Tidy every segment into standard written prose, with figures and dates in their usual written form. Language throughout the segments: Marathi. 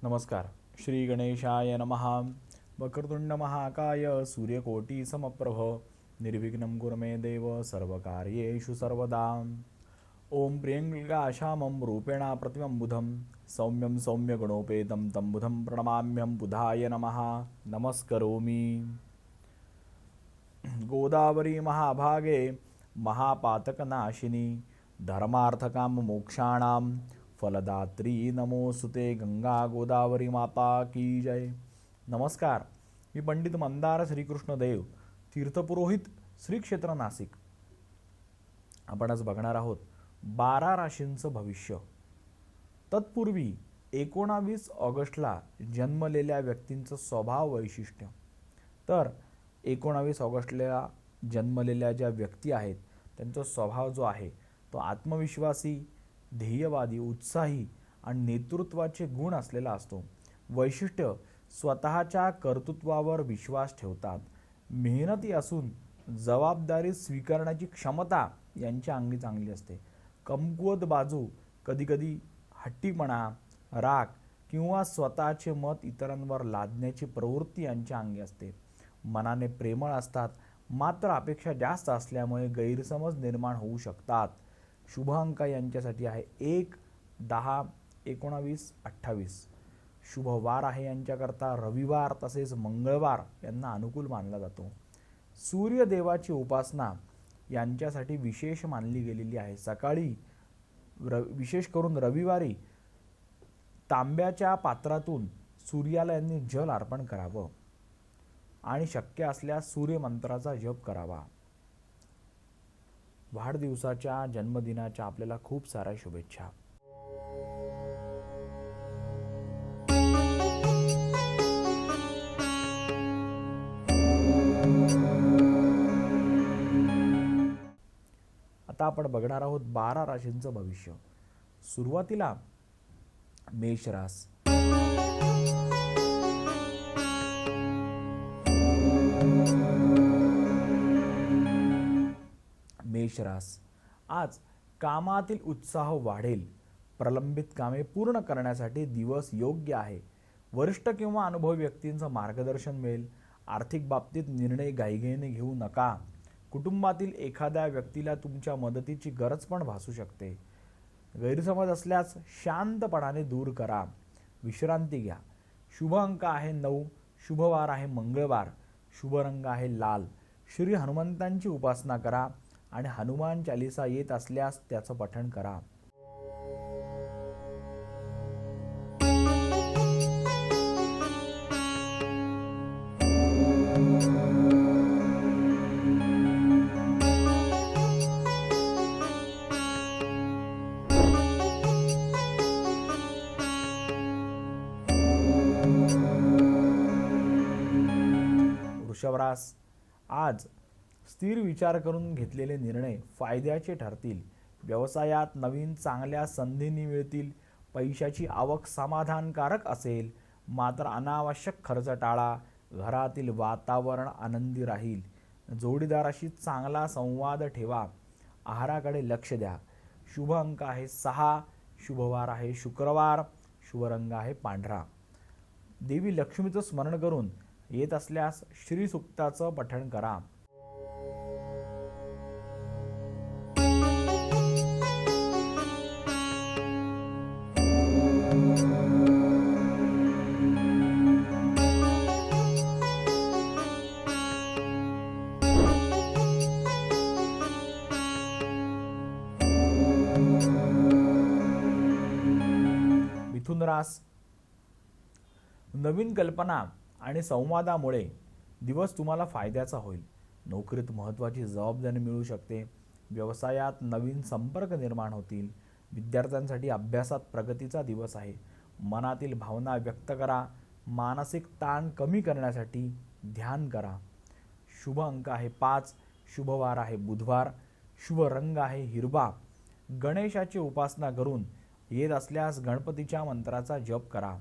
नमस्कार. श्री गणेशाय नमः. वक्रतुंड महाकाय सूर्यकोटी समप्रभ निर्विघ्नं कुरु मे देव सर्वकार्येषु सर्वदा. ओम प्रियंगाशामं रूपेण प्रतिमं बुधं सौम्यं सौम्यगुणोपेतं तं बुधं प्रणमाम्यहं बुधाय नमः नमस्करोमि. गोदावरी महाभागे महापातकनाशिनी धर्मार्थकाम मोक्षाणां फलदात्री नमोस्तुते. गंगा गोदावरी माता की जय. नमस्कार. मी पंडित मंदार श्रीकृष्ण देव, तीर्थपुरोहित श्री क्षेत्र नाशिक. आपण आज बघणार आहोत 12 राशींचं भविष्य. तत्पूर्वी 19 ऑगस्टला जन्मलेल्या व्यक्तींचं स्वभाव वैशिष्ट्य. तर 19 ऑगस्टला जन्मलेल्या ज्या व्यक्ती आहेत त्यांचा स्वभाव जो आहे तो आत्मविश्वासी, ध्येयवादी, उत्साही आणि नेतृत्वाचे गुण असलेला असतो. वैशिष्ट्य स्वतःच्या कर्तृत्वावर विश्वास ठेवतात. मेहनती असून जबाबदारी स्वीकारण्याची क्षमता यांच्या अंगी चांगली असते. कमकुवत बाजू कधीकधी हट्टीपणा, राग किंवा स्वतःचे मत इतरांवर लादण्याची प्रवृत्ती यांच्या अंगी असते. मनाने प्रेमळ असतात, मात्र अपेक्षा जास्त असल्यामुळे गैरसमज निर्माण होऊ शकतात. शुभ अंक यांच्यासाठी आहे 1, 10, 19, 28. शुभ वार आहे यांच्याकरता रविवार तसेच मंगळवार यांना अनुकूल मानला जातो. सूर्यदेवाची उपासना यांच्यासाठी विशेष मानली गेलेली आहे. सकाळी विशेष करून रविवारी तांब्याच्या पात्रातून सूर्याला यांनी जल अर्पण करावं आणि शक्य असल्यास सूर्यमंत्राचा जप करावा. वाढदिवसाच्या जन्मदिनाच्या आपल्याला खूप साऱ्या शुभेच्छा. आता आपण बघणार आहोत 12 राशींचं भविष्य. सुरुवातीला मेष रास. मेष रास. आज कामातील उत्साह वाढेल. प्रलंबित कामे पूर्ण करण्यासाठी दिवस योग्य आहे. वरिष्ठ किंवा अनुभवी व्यक्तींचं मार्गदर्शन मिळेल. आर्थिक बाबतीत निर्णय घाईघाईने घेऊ नका. कुटुंबातील एखाद्या व्यक्तीला तुमच्या मदतीची गरज पण भासू शकते. गैरसमज असल्यास शांतपणाने दूर करा. विश्रांती घ्या. शुभ अंक आहे 9. शुभ वार आहे मंगळवार. शुभ रंग आहे लाल. श्री हनुमंतांची उपासना करा आणि हनुमान चालीसा येत असल्यास त्याचं पठण करा. वृषभ रास. आज स्थिर विचार करून घेतलेले निर्णय फायद्याचे ठरतील. व्यवसायात नवीन चांगल्या संधी मिळतील. पैशाची आवक समाधानकारक असेल, मात्र अनावश्यक खर्च टाळा. घरातील वातावरण आनंदी राहील. जोडीदाराशी चांगला संवाद ठेवा. आहाराकडे लक्ष द्या. शुभ अंक आहे 6. शुभ वार आहे शुक्रवार. शुभ रंग आहे पांढरा. देवी लक्ष्मीचं स्मरण करून येत असल्यास श्री सूक्ताचं पठण करा. मिथुन रास. नवीन कल्पना आणि संवादामुळे दिवस तुम्हाला फायद्याचा होईल. नोकरीत महत्त्वाची जबाबदारी मिळू शकते. व्यवसायात नवीन संपर्क निर्माण होतील. विद्यार्थ्यांसाठी अभ्यासात प्रगतीचा दिवस आहे. मनातील भावना व्यक्त करा. मानसिक ताण कमी करण्यासाठी ध्यान करा. शुभ अंक आहे 5. शुभ वार आहे बुधवार. शुभ रंग आहे हिरवा. गणेशाची उपासना करून येत असल्यास गणपतीच्या मंत्राचा जप करा.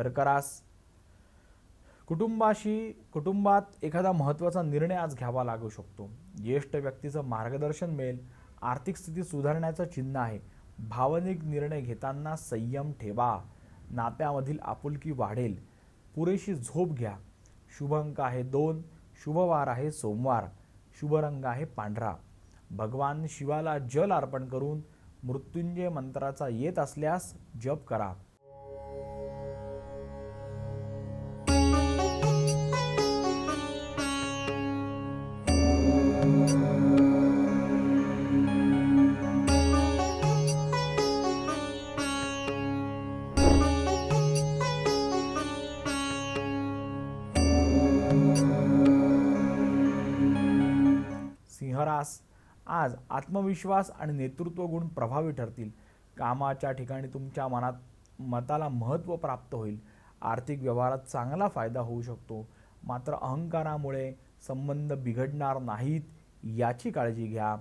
कर्करास कुटुंबात एखादा महत्त्वाचा निर्णय आज घ्यावा लागू शकतो. ज्येष्ठ व्यक्तीचं मार्गदर्शन मिळेल. आर्थिक स्थिती सुधारण्याचं चिन्ह आहे. भावनिक निर्णय घेताना संयम ठेवा. नात्यामधील आपुलकी वाढेल. पुरेशी झोप घ्या. शुभ अंक आहे 2. शुभवार आहे सोमवार. शुभ रंग आहे पांढरा. भगवान शिवाला जल अर्पण करून मृत्युंजय मंत्राचा येत असल्यास जप करा. सिंहरास आज आत्मविश्वास आणि नेतृत्व गुण प्रभावी ठरतील. कामाच्या ठिकाणी तुमच्या मताला महत्त्व प्राप्त होईल. आर्थिक व्यवहारात चांगला फायदा होऊ शकतो. मात्र अहंकारामुळे संबंध बिघडणार नाहीत याची काळजी घ्या.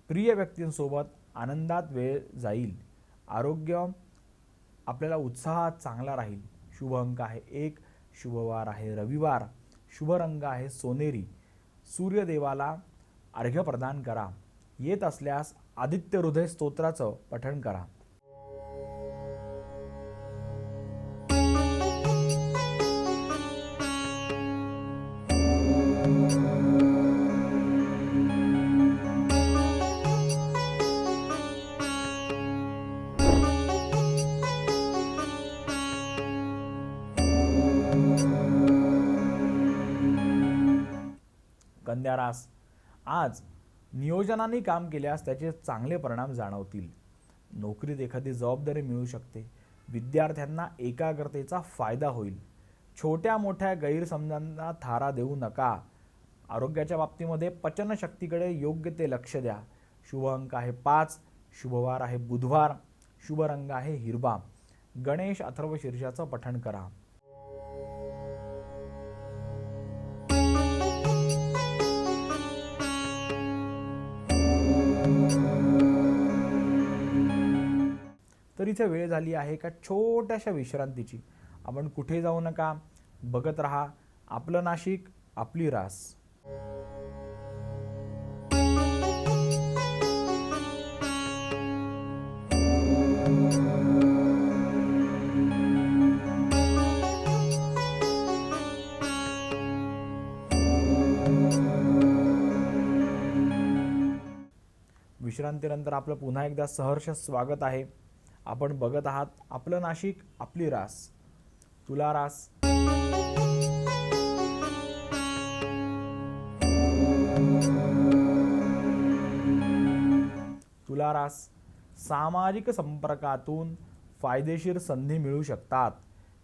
प्रिय व्यक्तींसोबत आनंदात वेळ जाईल. आरोग्य आपल्याला उत्साहात चांगला राहील. शुभ अंक आहे 1. शुभवार आहे रविवार. शुभ रंग आहे सोनेरी. सूर्यदेवाला अर्घ्य प्रदान करा. येत असल्यास आदित्य हृदय स्तोत्राचं पठण करा. कन्या रास आज नियोजनाने काम केल्यास त्याचे चांगले परिणाम जाणवतील. नोकरीत एखादी जबाबदारी मिळू शकते. विद्यार्थ्यांना एकाग्रतेचा फायदा होईल. छोट्या मोठ्या गैरसमजांना थारा देऊ नका. आरोग्याच्या बाबतीमध्ये पचनशक्तीकडे योग्य ते लक्ष द्या. शुभ अंक आहे 5. शुभवार आहे बुधवार. शुभ रंग आहे हिरवा. गणेश अथर्वशीर्षाचं पठण करा. तर इथे वेळ झाली आहे एका छोट्याशा विश्रांतीची. आपण कुठे जाऊ नका. बघत राहा आपलं नाशिक आपली रास. विश्रांतीनंतर आपलं पुन्हा एकदा सहर्ष स्वागत आहे. आपण बघत आहात आपलं नाशिक आपली रास. तुला रास तुला रास सामाजिक संपर्कातून फायदेशीर संधी मिळू शकतात.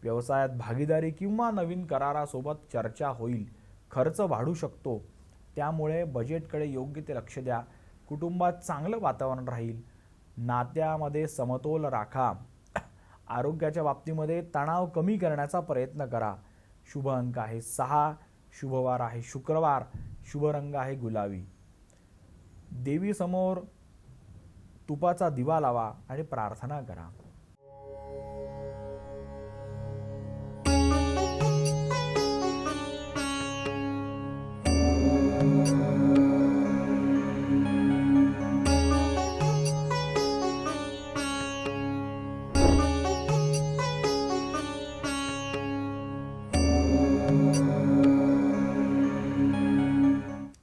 व्यवसायात भागीदारी किंवा नवीन करारासोबत चर्चा होईल. खर्च वाढू शकतो. त्यामुळे बजेटकडे योग्य ते लक्ष द्या. कुटुंबात चांगलं वातावरण राहील. नात्यामध्ये समतोल राखा. आरोग्याच्या बाबतीमध्ये तणाव कमी करण्याचा प्रयत्न करा. शुभ अंक आहे 6. शुभवार आहे शुक्रवार. शुभ रंग आहे गुलाबी. देवीसमोर तुपाचा दिवा लावा आणि प्रार्थना करा.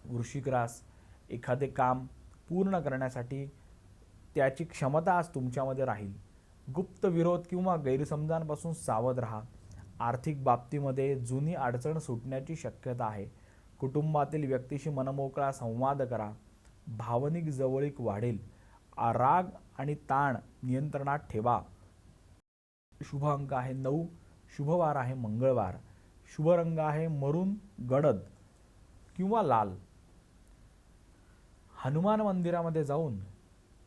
वृश्चिक रास एखादे काम पूर्ण करण्यासाठी त्याची क्षमता आज तुमच्यामध्ये राहील. गुप्त विरोध किंवा गैरसमजांपासून सावध राहा. आर्थिक बाबतीमध्ये जुनी अडचण सुटण्याची शक्यता आहे. कुटुंबातील व्यक्तीशी मनमोकळा संवाद करा. भावनिक जवळीक वाढेल. राग आणि ताण नियंत्रणात ठेवा. शुभ अंक आहे 9. शुभवार आहे मंगळवार. शुभ रंग आहे मरून गडद किंवा लाल. हनुमान मंदिरामध्ये जाऊन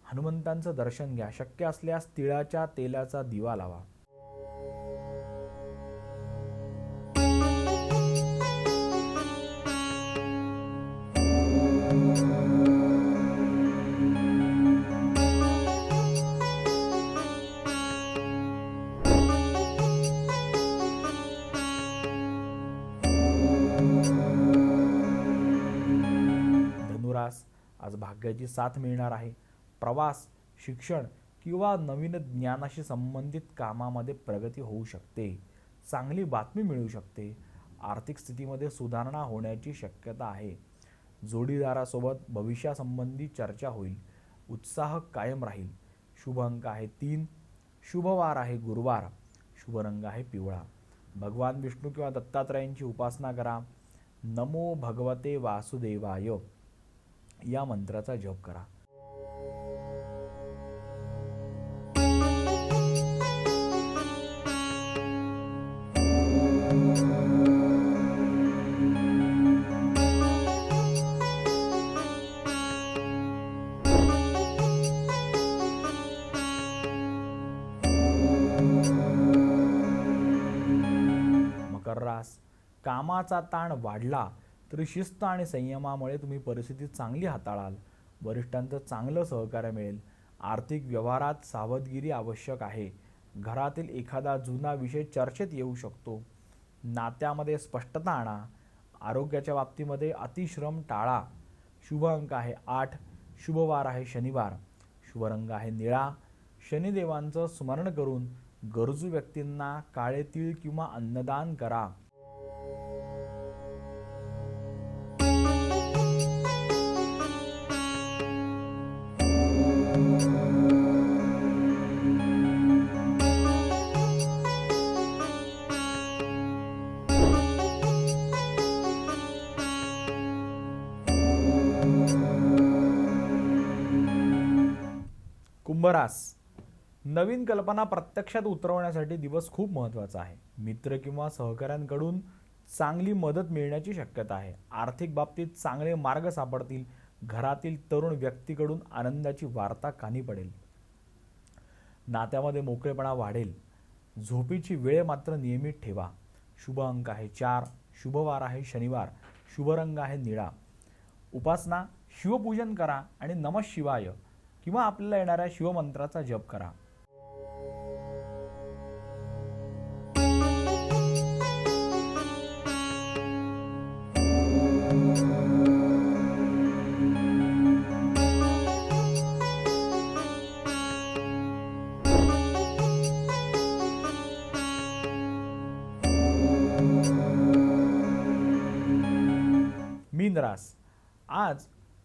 हनुमंतांचं दर्शन घ्या. शक्य असल्यास तिळाच्या तेलाचा दिवा लावा. आज भाग्याची साथ मिळणार आहे. प्रवास, शिक्षण किंवा नवीन ज्ञानाशी संबंधित कामामध्ये प्रगती होऊ शकते. चांगली बातमी मिळू शकते. आर्थिक स्थितीमध्ये सुधारणा होण्याची शक्यता आहे. जोडीदारासोबत भविष्यासंबंधी चर्चा होईल. उत्साह कायम राहील. शुभ अंक आहे 3. शुभ वार आहे गुरुवार. शुभ रंग आहे पिवळा. भगवान विष्णू किंवा दत्तात्रयांची उपासना करा. नमो भगवते वासुदेवाय या मंत्राचा जप करा. मकर रास, कामाचा ताण वाढला तरी शिस्त आणि संयमामुळे तुम्ही परिस्थिती चांगली हाताळाल. वरिष्ठांचं चांगलं सहकार्य मिळेल. आर्थिक व्यवहारात सावधगिरी आवश्यक आहे. घरातील एखादा जुना विषय चर्चेत येऊ शकतो. नात्यामध्ये स्पष्टता आणा. आरोग्याच्या बाबतीमध्ये अतिश्रम टाळा. शुभ अंक आहे 8. शुभ वार आहे शनिवार. शुभ रंग आहे निळा. शनिदेवांचं स्मरण करून गरजू व्यक्तींना काळे तीळ किंवा अन्नदान करा. कुंभरास, नवीन कल्पना प्रत्यक्षात उतरवण्यासाठी दिवस खूप महत्त्वाचा आहे. मित्र किंवा सहकाऱ्यांकडून चांगली मदत मिळण्याची शक्यता आहे. आर्थिक बाबतीत चांगले मार्ग सापडतील. घरातील तरुण व्यक्तीकडून आनंदाची वार्ता कानी पडेल. नात्यामध्ये मोकळेपणा वाढेल. झोपेची वेळ मात्र नियमित ठेवा. शुभ अंक आहे 4. शुभ वार आहे शनिवार. शुभ रंग आहे निळा. उपासना, शिवपूजन करा आणि नमः शिवाय किंवा आपल्याला येणाऱ्या शिवमंत्राचा जप करा. मीन रास, आज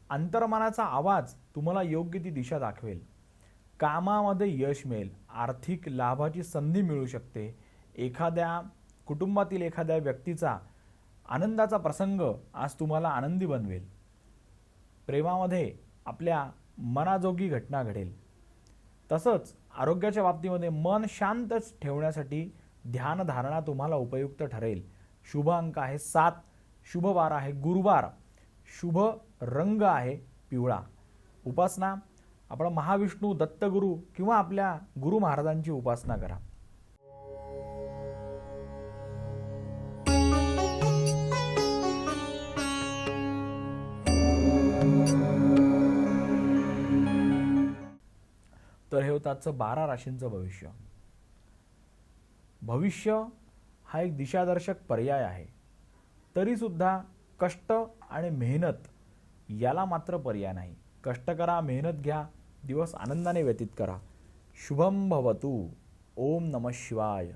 अंतर्मनाचा आवाज तुम्हाला योग्य ती दिशा दाखवेल. कामामध्ये यश मिळेल. आर्थिक लाभाची संधी मिळू शकते. कुटुंबातील एखाद्या व्यक्तीचा आनंदाचा प्रसंग आज तुम्हाला आनंदी बनवेल. प्रेमामध्ये आपल्या मनाजोगी घटना घडेल. तसंच आरोग्याच्या बाबतीमध्ये मन शांत ठेवण्यासाठी ध्यानधारणा तुम्हाला उपयुक्त ठरेल. शुभ अंक आहे 7. शुभ वार आहे गुरुवार. शुभ रंग आहे पिवळा. उपासना, आपण महाविष्णू, दत्तगुरू किंवा आपल्या गुरु महाराजांची उपासना करा. तर हे होतं आजचं 12 राशींचं भविष्य. भविष्य हा एक दिशादर्शक पर्याय आहे. तरी सुद्धा कष्ट आणि मेहनत याला मात्र पर्याय नाही. कष्ट करा, मेहनत घ्या, दिवस आनंदाने व्यतीत करा. शुभम भवतु. ओम नमः शिवाय.